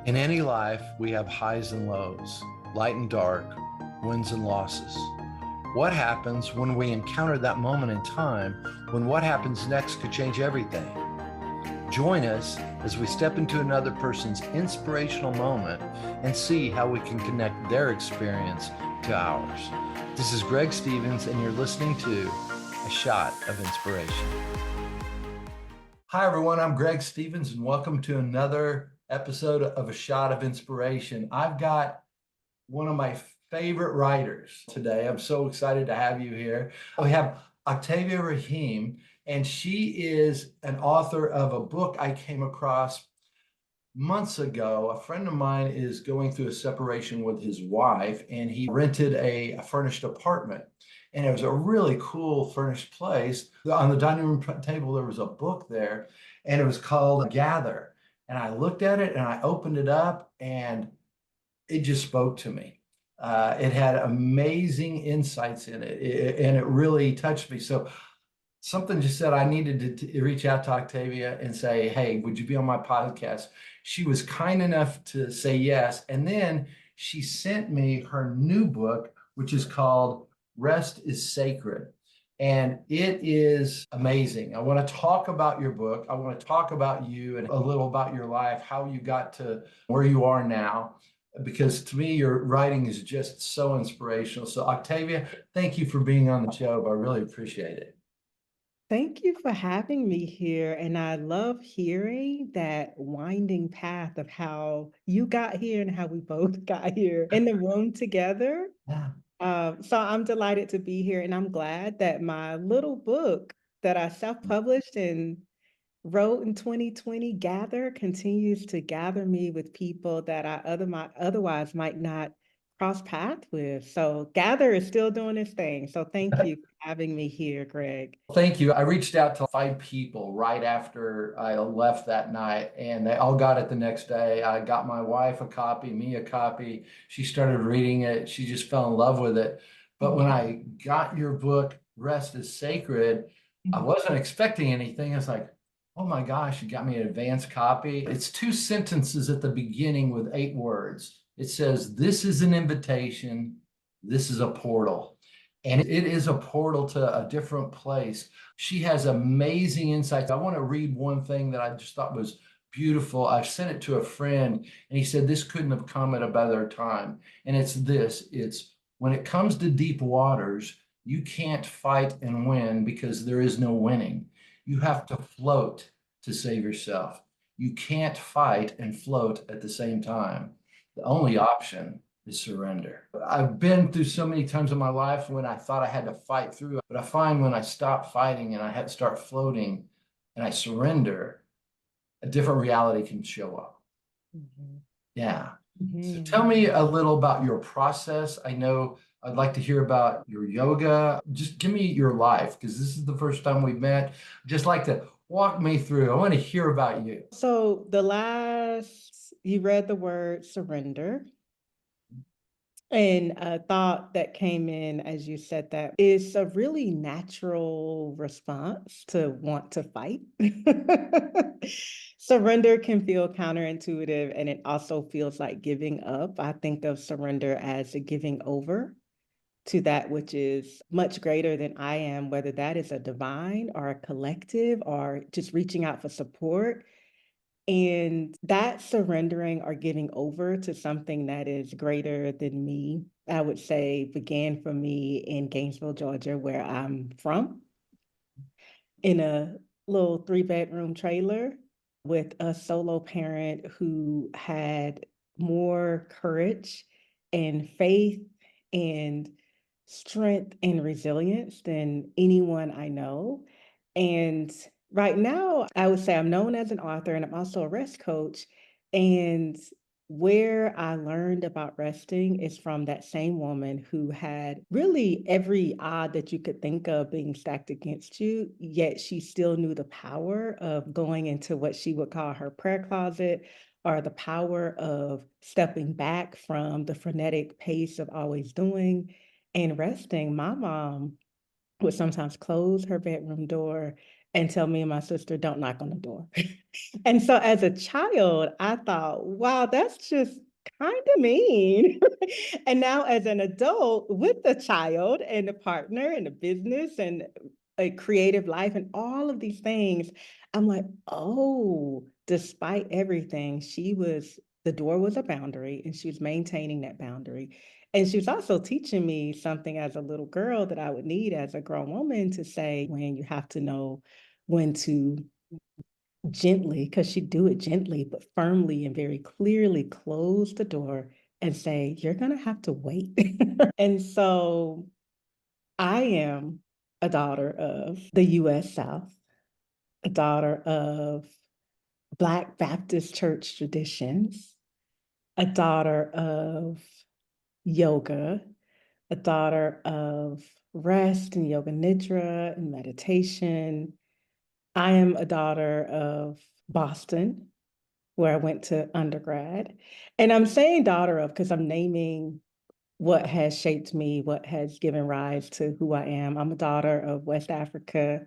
In any life, we have highs and lows, light and dark, wins and losses. What happens when we encounter that moment in time when what happens next could change everything? Join us as we step into another person's inspirational moment and see how we can connect their experience to ours. This is Greg Stevens, and you're listening to A Shot of Inspiration. Hi, everyone. I'm Greg Stevens, and welcome to another episode of A Shot of Inspiration. I've got one of my favorite writers today. I'm so excited to have you here. We have Octavia Raheem, and she is an author of a book I came across months ago. A friend of mine is going through a separation with his wife, and he rented a furnished apartment. And it was a really cool furnished place. On the dining room table, there was a book there, and it was called Gather. And I looked at it and I opened it up, and it just spoke to me. It had amazing insights in it, and it really touched me. So something just said I needed to reach out to Octavia and say, hey, would you be on my podcast? She was kind enough to say yes. And then she sent me her new book, which is called Rest is Sacred. And it is amazing. I want to talk about your book. I want to talk about you and a little about your life, how you got to where you are now, because to me, your writing is just so inspirational. So, Octavia, thank you for being on the show. I really appreciate it. Thank you for having me here. And I love hearing that winding path of how you got here and how we both got here in the room together. Yeah. So I'm delighted to be here. And I'm glad that my little book that I self-published and wrote in 2020, Gather, continues to gather me with people that I otherwise might not cross paths with. So Gather is still doing its thing. So thank you for having me here, Greg. Thank you. I reached out to 5 people right after I left that night, and they all got it the next day. I got my wife a copy, me a copy. She started reading it. She just fell in love with it. But when I got your book, Rest is Sacred, I wasn't expecting anything. It's like, oh my gosh, you got me an advance copy. It's 2 sentences at the beginning with 8 words. It says, this is an invitation. This is a portal. And it is a portal to a different place. She has amazing insights. I want to read one thing that I just thought was beautiful. I sent it to a friend, and he said this couldn't have come at a better time. And it's this: it's when it comes to deep waters, you can't fight and win because there is no winning. You have to float to save yourself. You can't fight and float at the same time. The only option is surrender. I've been through so many times in my life when I thought I had to fight through, but I find when I stop fighting and I had to start floating and I surrender, a different reality can show up. Mhm. Yeah. So tell Mhm. me a little about your process. I know I'd like to hear about your yoga. Just give me your life because this is the first time we've met. Just like to walk me through. I want to hear about you. So you read the word surrender. And a thought that came in as you said that is a really natural response to want to fight. Surrender can feel counterintuitive and it also feels like giving up. I think of surrender as a giving over to that which is much greater than I am, whether that is a divine or a collective or just reaching out for support. And that surrendering or giving over to something that is greater than me, I would say, began for me in Gainesville, Georgia, where I'm from, in a little 3 bedroom trailer with a solo parent who had more courage and faith and strength and resilience than anyone I know. And right now, I would say I'm known as an author and I'm also a rest coach. And where I learned about resting is from that same woman who had really every odd that you could think of being stacked against you, yet she still knew the power of going into what she would call her prayer closet, or the power of stepping back from the frenetic pace of always doing and resting. My mom would sometimes close her bedroom door and tell me and my sister, don't knock on the door. And so as a child, I thought, wow, that's just kind of mean. And now as an adult with a child and a partner and a business and a creative life and all of these things, I'm like, oh, despite everything, the door was a boundary and she was maintaining that boundary. And she was also teaching me something as a little girl that I would need as a grown woman to say when you have to know when to gently, because she'd do it gently, but firmly and very clearly close the door and say, you're going to have to wait. And so I am a daughter of the US South, a daughter of Black Baptist church traditions, a daughter of yoga, a daughter of rest and yoga nidra and meditation. I am a daughter of Boston, where I went to undergrad. And I'm saying daughter of because I'm naming what has shaped me, what has given rise to who I am. I'm a daughter of West Africa.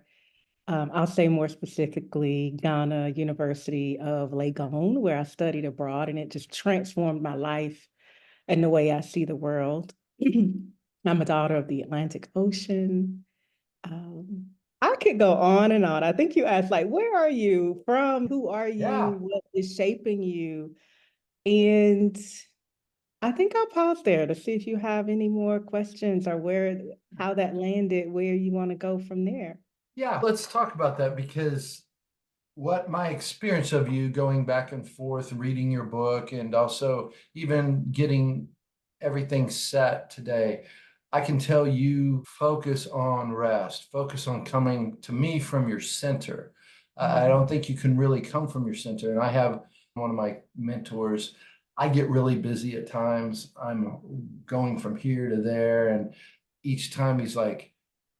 I'll say more specifically, Ghana University of Legon, where I studied abroad, and it just transformed my life and the way I see the world. I'm a daughter of the Atlantic Ocean. Um, I could go on and on. I think you asked, like, where are you from? Who are you? Yeah. What is shaping you? And I think I'll pause there to see if you have any more questions or how that landed, where you want to go from there. Yeah, let's talk about that because what my experience of you going back and forth, reading your book, and also even getting everything set today, I can tell you focus on rest, focus on coming to me from your center. I don't think you can really come from your center. And I have one of my mentors. I get really busy at times. I'm going from here to there. And each time he's like,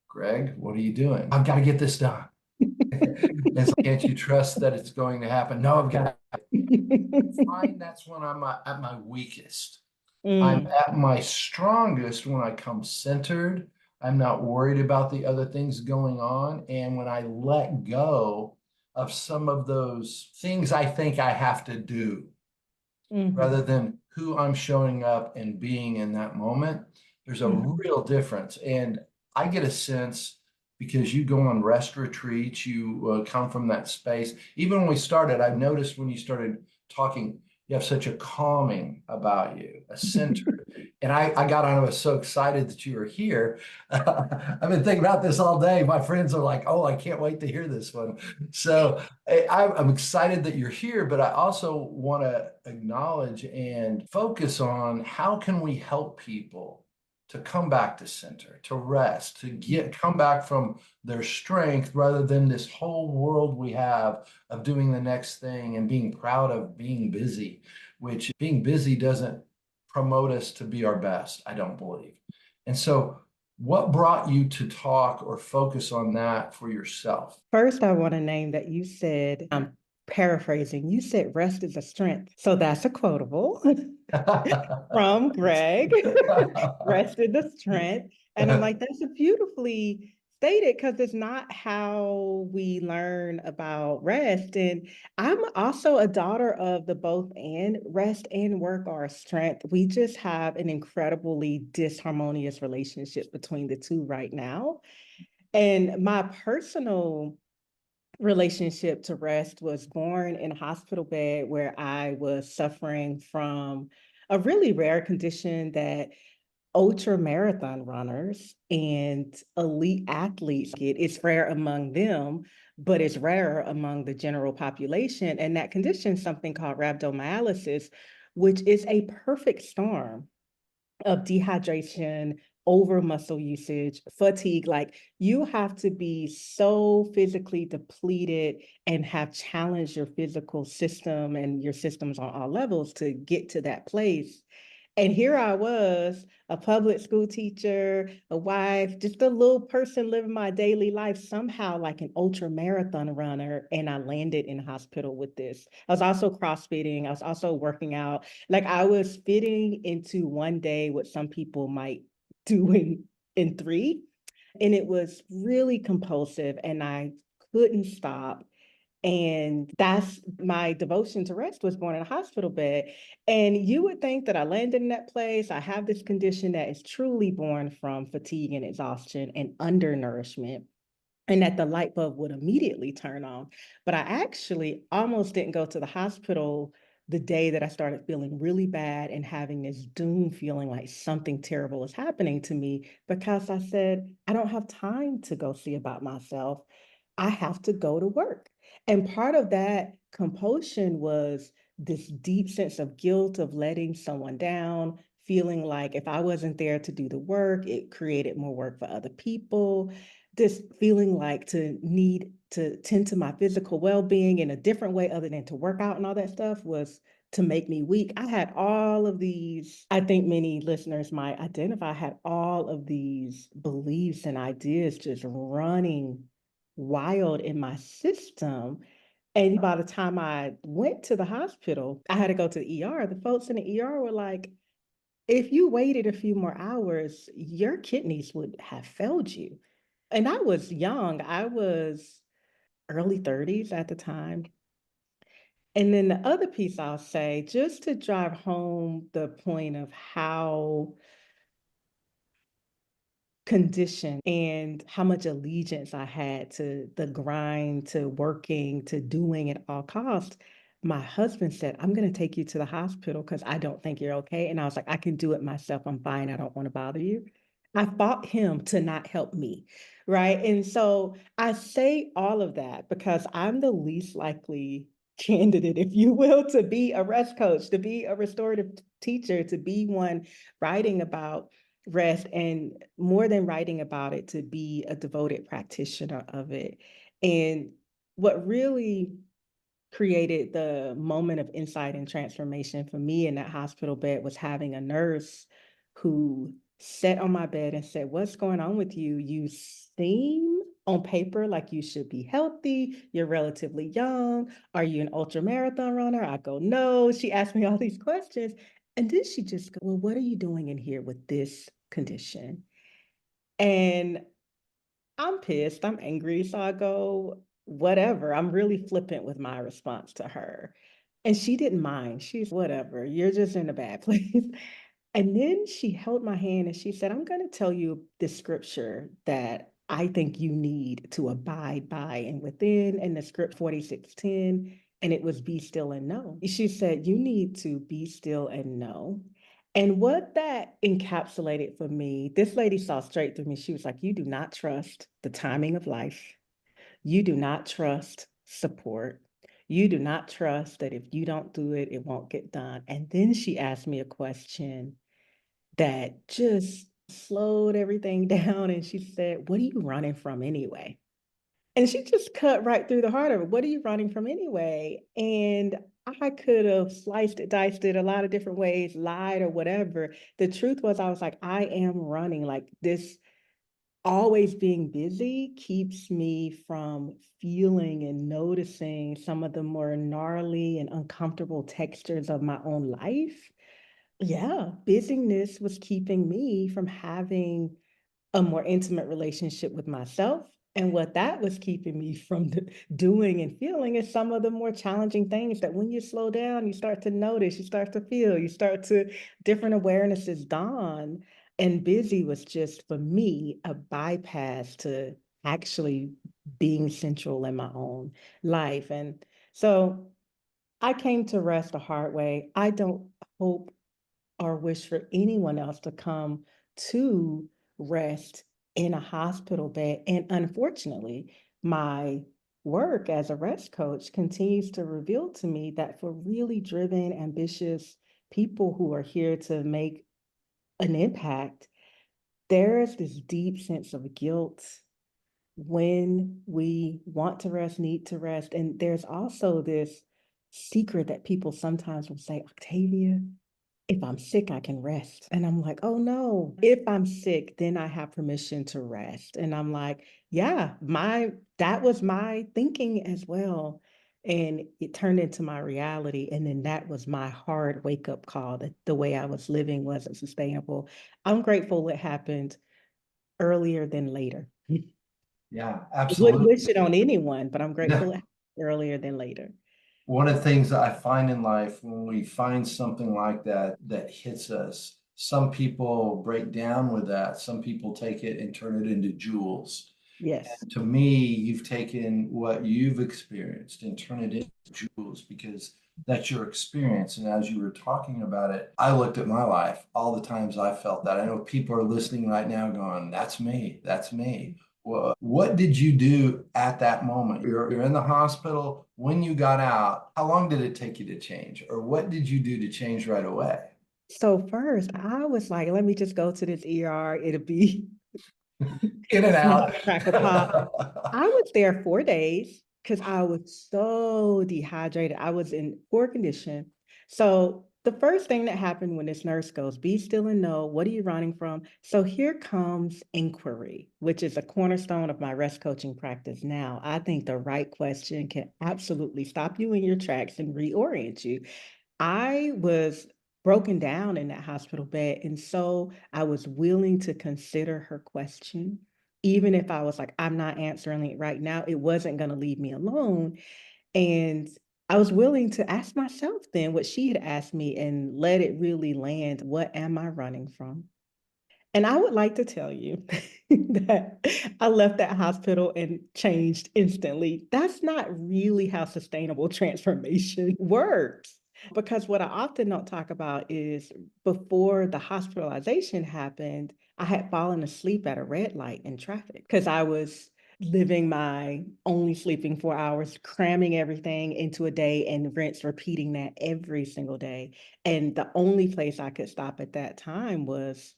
Greg, what are you doing? I've got to get this done. It's like, can't you trust that it's going to happen? No, I've got to find that's when I'm at my weakest. I'm Mm, at my strongest when I come centered. I'm not worried about the other things going on. And when I let go of some of those things I think I have to do, rather mhm, than who I'm showing up and being in that moment, there's a mhm, real difference. And I get a sense because you go on rest retreats, you come from that space. Even when we started, I've noticed when you started talking, you have such a calming about you, a center. And I got on, I was so excited that you were here. I've been thinking about this all day. My friends are like, oh, I can't wait to hear this one. So I'm excited that you're here, but I also want to acknowledge and focus on how can we help people to come back to center, to rest, to come back from their strength rather than this whole world we have of doing the next thing and being proud of being busy, which being busy doesn't promote us to be our best, I don't believe. And so what brought you to talk or focus on that for yourself? First, I want to name that you said, I'm paraphrasing, you said rest is a strength. So that's a quotable from Greg. Rest is a strength. And I'm like, that's a beautifully stated because it's not how we learn about rest. And I'm also a daughter of the both and rest and work are a strength. We just have an incredibly disharmonious relationship between the two right now. And my personal relationship to rest was born in a hospital bed where I was suffering from a really rare condition that ultra marathon runners and elite athletes get. It's rare among them, but it's rarer among the general population. And that condition is something called rhabdomyolysis, which is a perfect storm of dehydration, over muscle usage, fatigue. Like you have to be so physically depleted and have challenged your physical system and your systems on all levels to get to that place. And here I was, a public school teacher, a wife, just a little person living my daily life, somehow like an ultra marathon runner. And I landed in hospital with this. I was also CrossFitting. I was also working out. Like I was fitting into one day what some people might do in three. And it was really compulsive. And I couldn't stop. And that's my devotion to rest was born in a hospital bed. And you would think that I landed in that place. I have this condition that is truly born from fatigue and exhaustion and undernourishment, and that the light bulb would immediately turn on. But I actually almost didn't go to the hospital the day that I started feeling really bad and having this doom feeling like something terrible is happening to me, because I said, I don't have time to go see about myself. I have to go to work. And part of that compulsion was this deep sense of guilt of letting someone down, feeling like if I wasn't there to do the work, it created more work for other people. This feeling like to need to tend to my physical well-being in a different way other than to work out and all that stuff was to make me weak. I had all of these, I think many listeners might identify, I had all of these beliefs and ideas just running wild in my system. And by the time I went to the hospital, I had to go to the ER. The folks in the ER were like, if you waited a few more hours, your kidneys would have failed you. And I was young. I was early 30s at the time. And then the other piece I'll say, just to drive home the point of how condition and how much allegiance I had to the grind, to working, to doing at all costs. My husband said, I'm going to take you to the hospital because I don't think you're okay. And I was like, I can do it myself. I'm fine. I don't want to bother you. I fought him to not help me. Right. And so I say all of that because I'm the least likely candidate, if you will, to be a rest coach, to be a restorative teacher, to be one writing about rest, and more than writing about it, to be a devoted practitioner of it. And what really created the moment of insight and transformation for me in that hospital bed was having a nurse who sat on my bed and said, what's going on with you? You seem on paper like you should be healthy. You're relatively young. Are you an ultra marathon runner? I go, no. She asked me all these questions. And then she just go, well, what are you doing in here with this condition? And I'm pissed, I'm angry. So I go, whatever. I'm really flippant with my response to her. And she didn't mind. She's whatever, you're just in a bad place. And then she held my hand and she said, I'm going to tell you the scripture that I think you need to abide by and within, and the script 46:10, and it was be still and know. She said, you need to be still and know. And what that encapsulated for me, this lady saw straight through me. She was like, you do not trust the timing of life. You do not trust support. You do not trust that if you don't do it, it won't get done. And then she asked me a question that just slowed everything down. And she said, what are you running from anyway? And she just cut right through the heart of it. What are you running from anyway? And I could have sliced it, diced it a lot of different ways, lied or whatever. The truth was, I was like, I am running. Like this always being busy keeps me from feeling and noticing some of the more gnarly and uncomfortable textures of my own life. Yeah, busyness was keeping me from having a more intimate relationship with myself. And what that was keeping me from doing and feeling is some of the more challenging things that when you slow down, you start to notice, you start to feel, you start to, different awarenesses dawn. And busy was just for me a bypass to actually being central in my own life. And so I came to rest the hard way. I don't hope or wish for anyone else to come to rest in a hospital bed. And unfortunately, my work as a rest coach continues to reveal to me that for really driven, ambitious people who are here to make an impact, there is this deep sense of guilt when we want to rest, need to rest. And there's also this secret that people sometimes will say, Octavia, if I'm sick, I can rest. And I'm like, oh no, if I'm sick, then I have permission to rest. And I'm like, yeah, that was my thinking as well. And it turned into my reality. And then that was my hard wake up call that the way I was living wasn't sustainable. I'm grateful it happened earlier than later. Yeah, Wouldn't absolutely. wish it on anyone, but I'm Yeah. grateful it happened earlier than later. One of the things that I find in life when we find something like that that hits us, some people break down with that. Some people take it and turn it into jewels. Yes. To me, you've taken what you've experienced and turned it into jewels because that's your experience. And as you were talking about it, I looked at my life, all the times I felt that. I know people are listening right now going, that's me, that's me. Well, what did you do at that moment? You're in the hospital. When you got out, how long did it take you to change? Or what did you do to change right away? So first, I was like, let me just go to this ER. It'll be In and snap, out. crack a pop. I was there 4 days because I was so dehydrated. I was in poor condition. So the first thing that happened when this nurse goes, be still and know, what are you running from? So here comes inquiry, which is a cornerstone of my rest coaching practice now. I think the right question can absolutely stop you in your tracks and reorient you. I was broken down in that hospital bed. And so I was willing to consider her question. Even if I was like, I'm not answering it right now, it wasn't going to leave me alone. And I was willing to ask myself then what she had asked me and let it really land. What am I running from? And I would like to tell you that I left that hospital and changed instantly. That's not really how sustainable transformation works. Because what I often don't talk about is before the hospitalization happened, I had fallen asleep at a red light in traffic because I was living my only sleeping 4 hours, cramming everything into a day and rinse, repeating that every single day. And the only place I could stop at that time was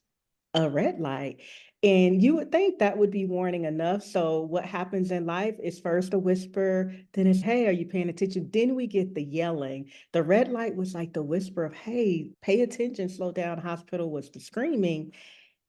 a red light. And you would think that would be warning enough. So what happens in life is first a whisper, then it's, hey, are you paying attention? Then we get the yelling. The red light was like the whisper of, hey, pay attention, slow down. Hospital was the screaming.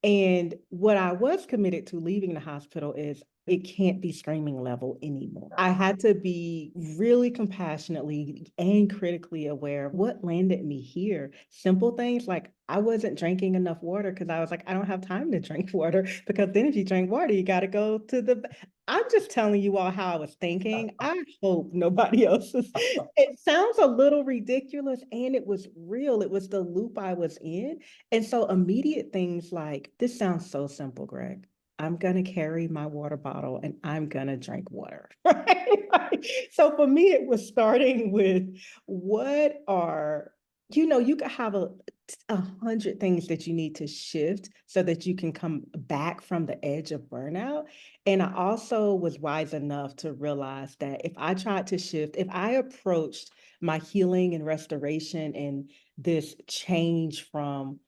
And what I was committed to leaving the hospital is it can't be screaming level anymore. I had to be really compassionately and critically aware of what landed me here. Simple things like I wasn't drinking enough water because I was like, I don't have time to drink water because then if you drink water, you got to go to the. I'm just telling you all how I was thinking. I hope nobody else is. It sounds a little ridiculous and it was real. It was the loop I was in. And so immediate things like this sounds so simple, Greg. I'm going to carry my water bottle and I'm going to drink water. Right? So for me, it was starting with what are, you could have 100 things that you need to shift so that you can come back from the edge of burnout. And I also was wise enough to realize that if I tried to shift, if I approached my healing and restoration and this change from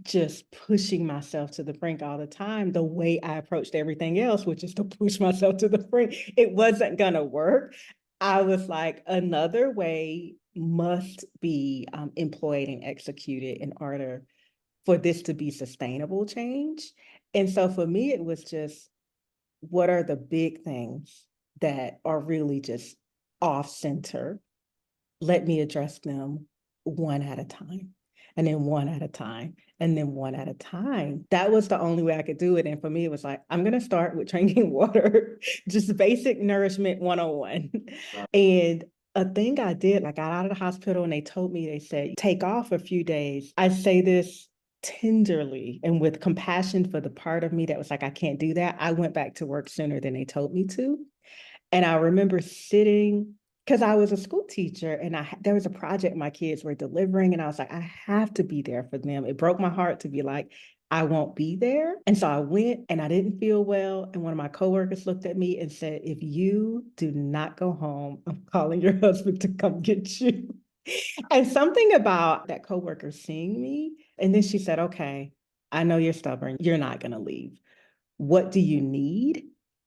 just pushing myself to the brink all the time, the way I approached everything else, which is to push myself to the brink, it wasn't going to work. I was like, another way must be employed and executed in order for this to be sustainable change. And so for me, it was just what are the big things that are really just off center, let me address them one at a time, and then one at a time, and then one at a time. That was the only way I could do it. And for me, it was like, I'm going to start with drinking water, just basic nourishment 101. And a thing I did, I got out of the hospital and they told me, they said, take off a few days. I say this tenderly and with compassion for the part of me that was like, I can't do that. I went back to work sooner than they told me to. And I remember sitting because I was a school teacher and there was a project my kids were delivering, and I was like, I have to be there for them. It broke my heart to be like, I won't be there. And so I went and I didn't feel well. And one of my coworkers looked at me and said, if you do not go home, I'm calling your husband to come get you. And something about that coworker seeing me. And then she said, okay, I know you're stubborn. You're not going to leave. What do you need?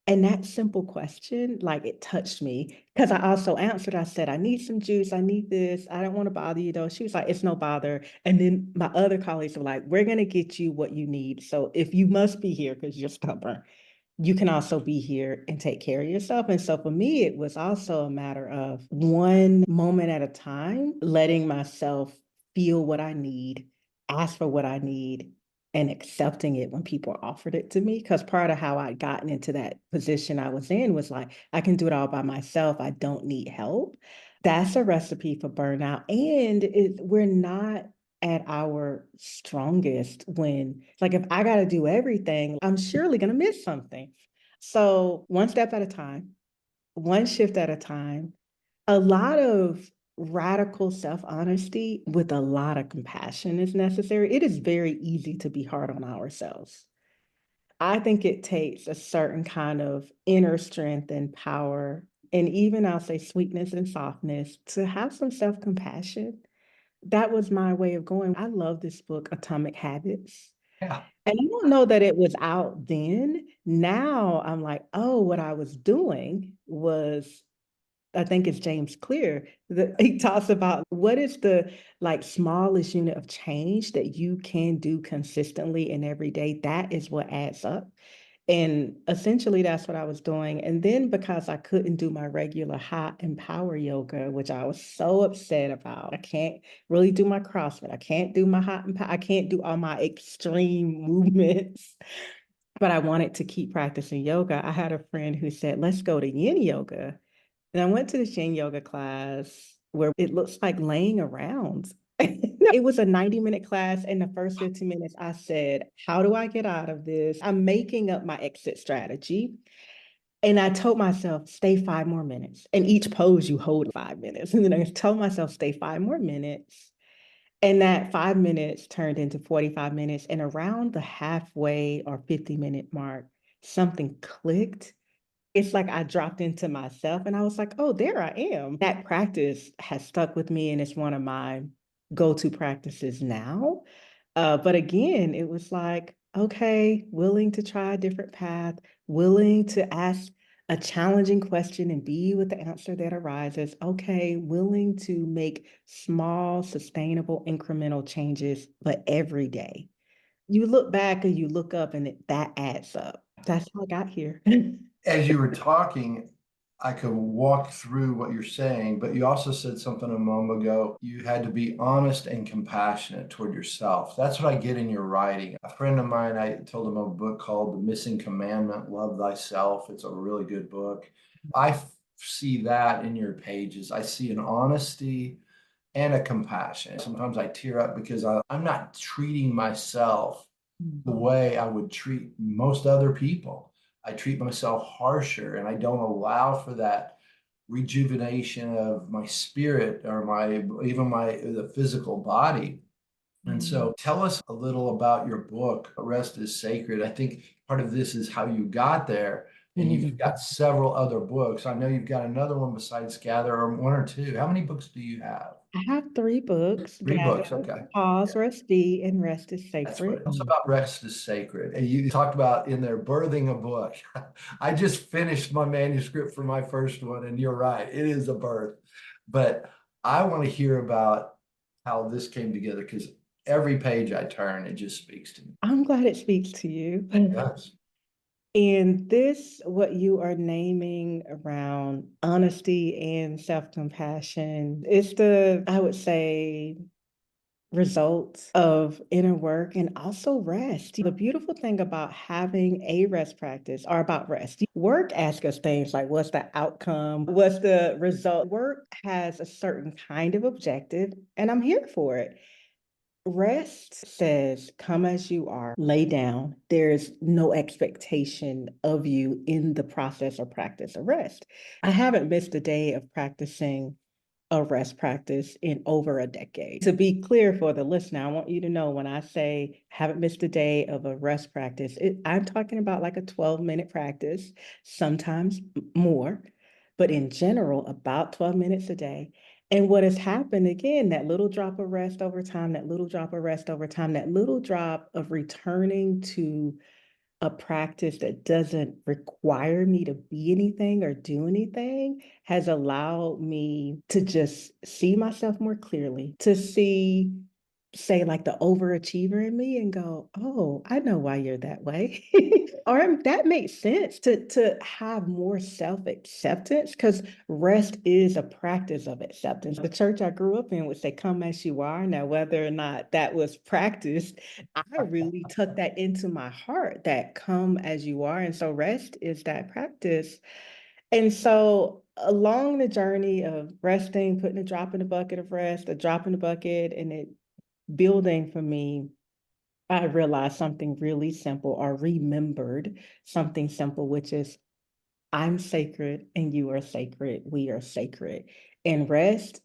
And that simple question, like it touched me because I also answered. I said, I need some juice. I need this. I don't want to bother you though. She was like, it's no bother. And then my other colleagues were like, we're going to get you what you need. So if you must be here because you're stubborn, you can also be here and take care of yourself. And so for me, it was also a matter of one moment at a time, letting myself feel what I need, ask for what I need, and accepting it when people offered it to me. Because part of how I'd gotten into that position I was in was like, I can do it all by myself. I don't need help. That's a recipe for burnout. And we're not at our strongest when, like, if I got to do everything, I'm surely going to miss something. So, one step at a time, one shift at a time, a lot of radical self honesty with a lot of compassion is necessary. It is very easy to be hard on ourselves. I think it takes a certain kind of inner strength and power, and even I'll say sweetness and softness to have some self compassion. That was my way of going. I love this book, Atomic Habits. Yeah. And I don't know that it was out then. Now I'm like, oh, what I was doing was, I think it's James Clear that he talks about what is the like smallest unit of change that you can do consistently and every day. That is what adds up. And essentially, that's what I was doing. And then because I couldn't do my regular hot and power yoga, which I was so upset about, I can't really do my CrossFit. I can't do my hot and power. I can't do all my extreme movements. But I wanted to keep practicing yoga. I had a friend who said, let's go to yin yoga. And I went to this yin yoga class where it looks like laying around. It was a 90-minute class. And the first 15 minutes, I said, how do I get out of this? I'm making up my exit strategy. And I told myself, stay 5 more minutes. And each pose, you hold 5 minutes. And then I told myself, stay 5 more minutes. And that 5 minutes turned into 45 minutes. And around the halfway or 50-minute mark, something clicked. It's like I dropped into myself and I was like, oh, there I am. That practice has stuck with me and it's one of my go-to practices now. But again, it was like, okay, willing to try a different path, willing to ask a challenging question and be with the answer that arises. Okay, willing to make small, sustainable, incremental changes, but every day. You look back and you look up and that adds up. That's how I got here. As you were talking, I could walk through what you're saying, but you also said something a moment ago. You had to be honest and compassionate toward yourself. That's what I get in your writing. A friend of mine, I told him a book called The Missing Commandment, Love Thyself. It's a really good book. I see that in your pages. I see an honesty and a compassion. Sometimes I tear up because I'm not treating myself the way I would treat most other people. I treat myself harsher and I don't allow for that rejuvenation of my spirit or my even my the physical body. And so tell us a little about your book, Rest is Sacred. I think part of this is how you got there. And you've got several other books. I know you've got another one besides Gather, or one or two. How many books do you have? I have 3 books, Three Gather, books. Okay. Pause, Rest Be, and Rest is That's what Sacred. it is about. Rest is sacred. And you talked about in there birthing a book. I just finished my manuscript for my first one, and you're right, it is a birth. But I want to hear about how this came together because every page I turn, it just speaks to me. I'm glad it speaks to you. Yes. And this, what you are naming around honesty and self-compassion, is the, I would say, results of inner work and also rest. The beautiful thing about having a rest practice or about rest, work asks us things like what's the outcome? What's the result? Work has a certain kind of objective, and I'm here for it. Rest says, come as you are, lay down. There's no expectation of you in the process or practice of rest. I haven't missed a day of practicing a rest practice in over a decade. To be clear for the listener, I want you to know when I say haven't missed a day of a rest practice, I'm talking about like a 12-minute practice, sometimes more, but in general, about 12 minutes a day. And what has happened again, that little drop of rest over time, that little drop of rest over time, that little drop of returning to a practice that doesn't require me to be anything or do anything has allowed me to just see myself more clearly, to see say like the overachiever in me and go, oh, I know why you're that way. Or that makes sense to have more self-acceptance because rest is a practice of acceptance. The church I grew up in would say, come as you are. Now, whether or not that was practiced, I really took that into my heart that come as you are. And so rest is that practice. And so along the journey of resting, putting a drop in the bucket of rest, a drop in the bucket, and it building for me, I realized something really simple or remembered something simple, which is I'm sacred and you are sacred. We are sacred. And rest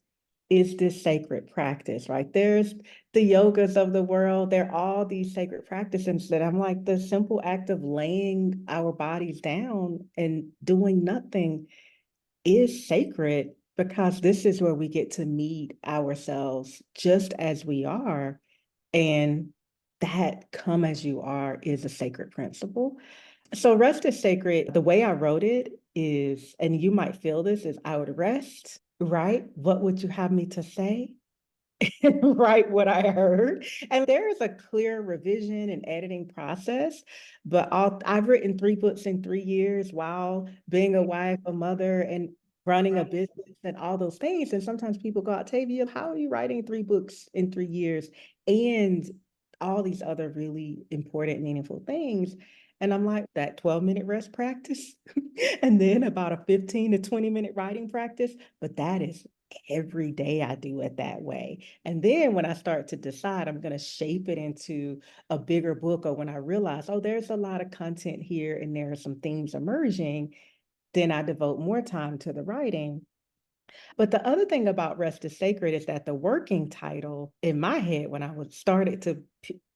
is this sacred practice, right? There's the yogas of the world. There are all these sacred practices that I'm like the simple act of laying our bodies down and doing nothing is sacred because this is where we get to meet ourselves just as we are. And that come as you are is a sacred principle. So rest is sacred. The way I wrote it is, and you might feel this, is I would rest, right? What would you have me to say? Write what I heard. And there is a clear revision and editing process, but I've written 3 books in 3 years while being a wife, a mother, and running a business and all those things. And sometimes people go, Octavia, how are you writing 3 books in 3 years and all these other really important, meaningful things? And I'm like, that 12-minute rest practice, and then about a 15 to 20-minute writing practice. But that is every day I do it that way. And then when I start to decide I'm going to shape it into a bigger book, or when I realize, oh, there's a lot of content here and there are some themes emerging, then I devote more time to the writing. But the other thing about Rest is Sacred is that the working title in my head when I was started to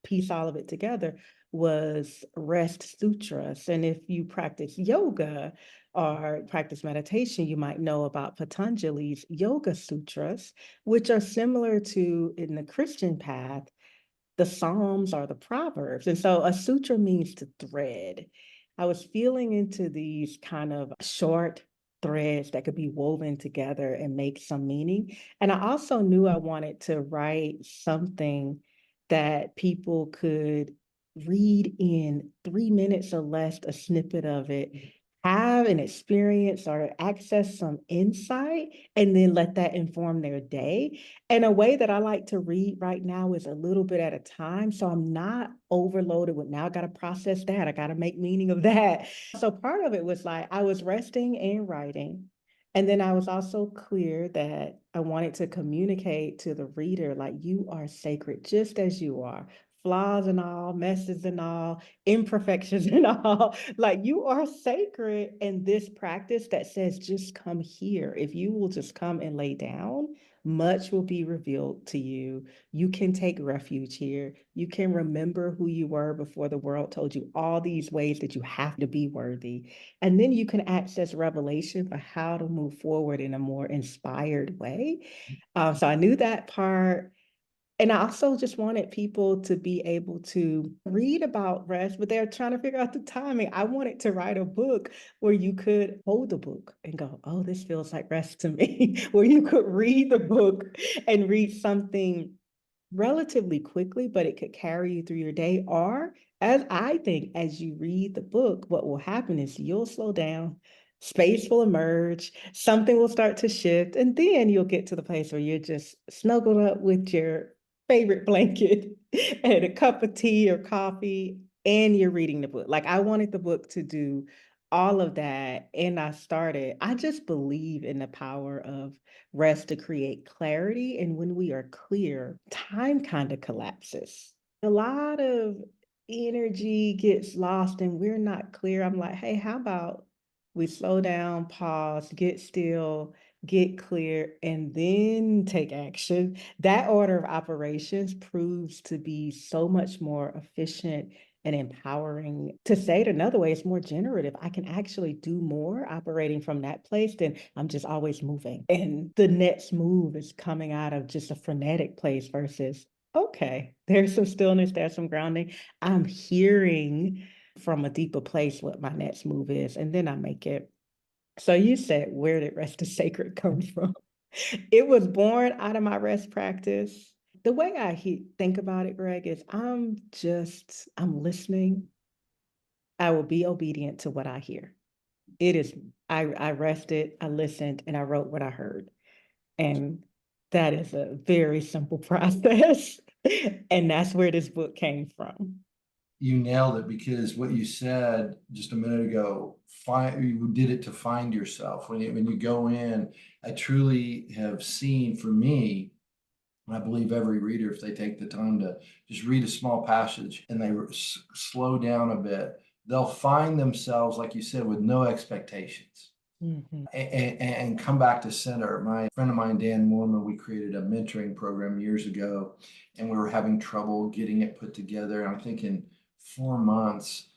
piece all of it together was Rest Sutras. And if you practice yoga or practice meditation, you might know about Patanjali's Yoga Sutras, which are similar to in the Christian path the Psalms or the Proverbs. And so a sutra means to thread. I was feeling into these kind of short threads that could be woven together and make some meaning. And I also knew I wanted to write something that people could read in 3 minutes or less, a snippet of it, have an experience or access some insight, and then let that inform their day. And a way that I like to read right now is a little bit at a time. So I'm not overloaded with now I got to process that. I got to make meaning of that. So part of it was like I was resting and writing. And then I was also clear that I wanted to communicate to the reader, like, you are sacred just as you are, flaws and all, messes and all, imperfections and all. Like, you are sacred. And this practice that says, just come here. If you will just come and lay down, much will be revealed to you. You can take refuge here. You can remember who you were before the world told you all these ways that you have to be worthy. And then you can access revelation for how to move forward in a more inspired way. So I knew that part. And I also just wanted people to be able to read about rest, but they're trying to figure out the timing. I wanted to write a book where you could hold the book and go, oh, this feels like rest to me, where you could read the book and read something relatively quickly, but it could carry you through your day. Or, as I think, as you read the book, what will happen is you'll slow down, space will emerge, something will start to shift, and then you'll get to the place where you're just snuggled up with your favorite blanket and a cup of tea or coffee, and you're reading the book. Like, I wanted the book to do all of that. And I just believe in the power of rest to create clarity. And when we are clear, time kind of collapses. A lot of energy gets lost and we're not clear. I'm like, hey, how about we slow down, pause, get still, get clear, and then take action? That order of operations proves to be so much more efficient and empowering. To say it another way, it's more generative. I can actually do more operating from that place than I'm just always moving. And the next move is coming out of just a frenetic place versus, okay, there's some stillness, there's some grounding. I'm hearing from a deeper place what my next move is, and then I make it. So you said, where did rest is sacred come from? It was born out of my rest practice. The way I think about it, Greg, is I'm listening. I will be obedient to what I hear. It is, I rested, I listened, and I wrote what I heard. And that is a very simple process. And that's where this book came from. You nailed it, because what you said just a minute ago, you did it to find yourself. When you go in, I truly have seen, for me, and I believe every reader, if they take the time to just read a small passage and they slow down a bit, they'll find themselves, like you said, with no expectations. Mhm. And come back to center. My friend of mine, Dan Mormon, we created a mentoring program years ago, and we were having trouble getting it put together. And I think in 4 months,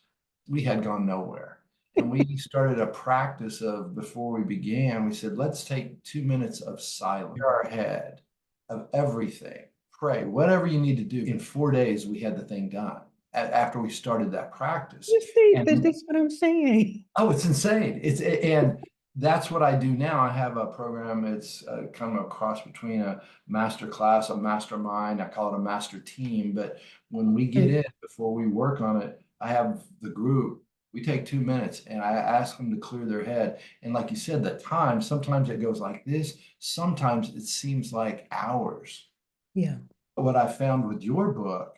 we had gone nowhere. And we started a practice of, before we began, we said, let's take 2 minutes of silence, clear our head of everything, pray, whatever you need to do. In 4 days, we had the thing done after we started that practice. You see, And that's what I'm saying. oh, it's insane. And that's what I do now. I have a program. It's kind of a cross between a master class, a mastermind. I call it a master team. But when we get in, before we work on it, I have the group. We take 2 minutes and I ask them to clear their head. And like you said, the time, sometimes it goes like this. Sometimes it seems like hours. Yeah. What I found with your book,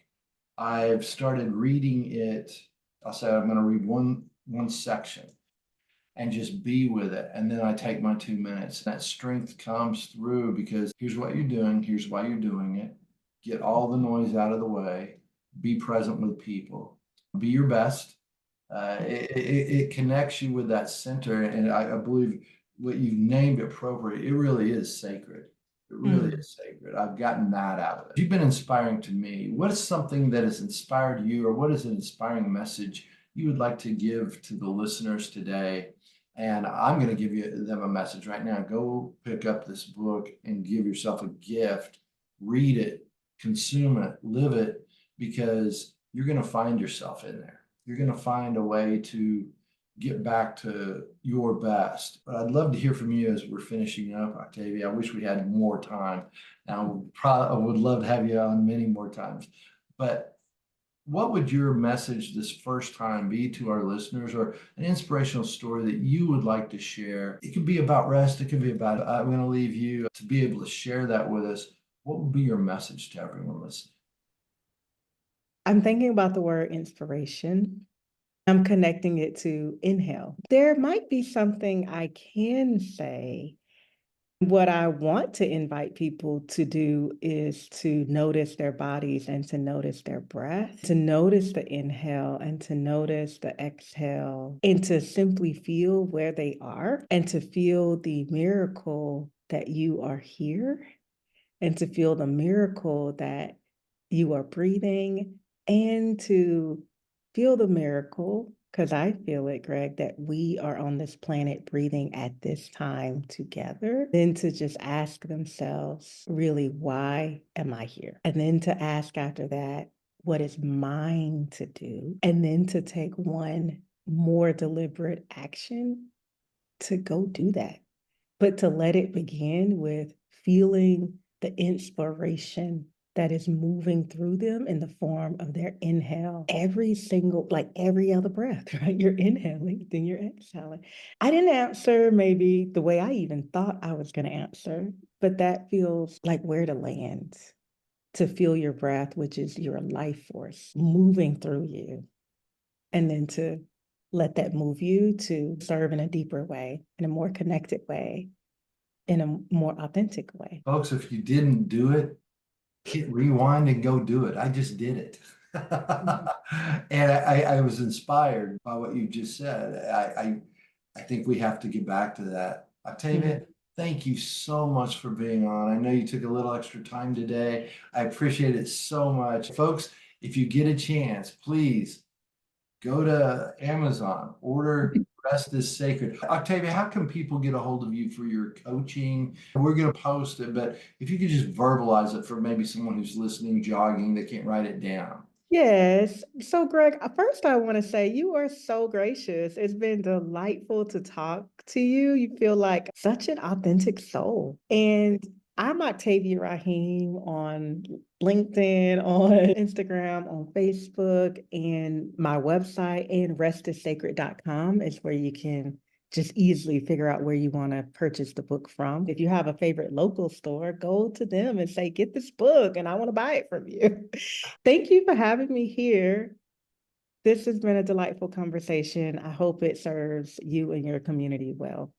I've started reading it. I'll say I'm going to read one section and just be with it. And then I take my 2 minutes. That strength comes through, because here's what you're doing, here's why you're doing it. Get all the noise out of the way, be present with people, be your best. It connects you with that center. And I believe what you've named appropriate, it really is sacred. It really is sacred. I've gotten that out of it. You've been inspiring to me. What is something that has inspired you, or what is an inspiring message you would like to give to the listeners today? And I'm going to give them a message right now. Go pick up this book and give yourself a gift. Read it, consume it, live it, because you're going to find yourself in there. You're going to find a way to get back to your best. But I'd love to hear from you as we're finishing up, Octavia. I wish we had more time. Now, I would love to have you on many more times. But what would your message this first time be to our listeners, or an inspirational story that you would like to share? It could be about rest. It could be about, I'm going to leave you to be able to share that with us. What would be your message to everyone listening? I'm thinking about the word inspiration. I'm connecting it to inhale. There might be something I can say. What I want to invite people to do is to notice their bodies and to notice their breath, to notice the inhale and to notice the exhale, and to simply feel where they are and to feel the miracle that you are here, and to feel the miracle that you are breathing, and to feel the miracle, because I feel it, Greg, that we are on this planet breathing at this time together. Then to just ask themselves, really, why am I here? And then to ask after that, what is mine to do? And then to take one more deliberate action to go do that, but to let it begin with feeling the inspiration that is moving through them in the form of their inhale. Every single, like every other breath, right? You're inhaling, then you're exhaling. I didn't answer maybe the way I even thought I was going to answer, but that feels like where to land, to feel your breath, which is your life force moving through you, and then to let that move you to serve in a deeper way, in a more connected way, in a more authentic way. Folks, if you didn't do it, hit rewind and go do it. I just did it. And I was inspired by what you just said. I think we have to get back to that. Octavia, thank you so much for being on. I know you took a little extra time today. I appreciate it so much. Folks, if you get a chance, please go to Amazon, order Rest is Sacred. Octavia, how can people get a hold of you for your coaching? We're going to post it, but if you could just verbalize it for maybe someone who's listening, jogging, they can't write it down. Yes. So, Greg, first I want to say you are so gracious. It's been delightful to talk to you. You feel like such an authentic soul. And I'm Octavia Raheem on LinkedIn, on Instagram, on Facebook, and my website and restisacred.com is where you can just easily figure out where you want to purchase the book from. If you have a favorite local store, go to them and say, get this book and I want to buy it from you. Thank you for having me here. This has been a delightful conversation. I hope it serves you and your community well.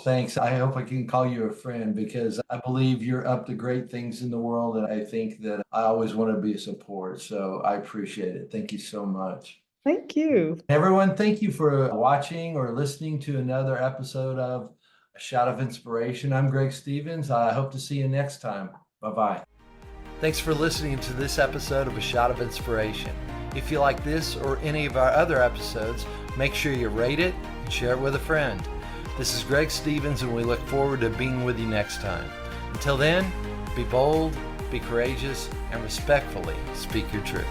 Thanks. I hope I can call you a friend because I believe you're up to great things in the world. And I think that I always want to be a support. So I appreciate it. Thank you so much. Thank you. Everyone, thank you for watching or listening to another episode of A Shot of Inspiration. I'm Greg Stevens. I hope to see you next time. Bye-bye. Thanks for listening to this episode of A Shot of Inspiration. If you like this or any of our other episodes, make sure you rate it and share it with a friend. This is Greg Stevens, and we look forward to being with you next time. Until then, be bold, be courageous, and respectfully speak your truth.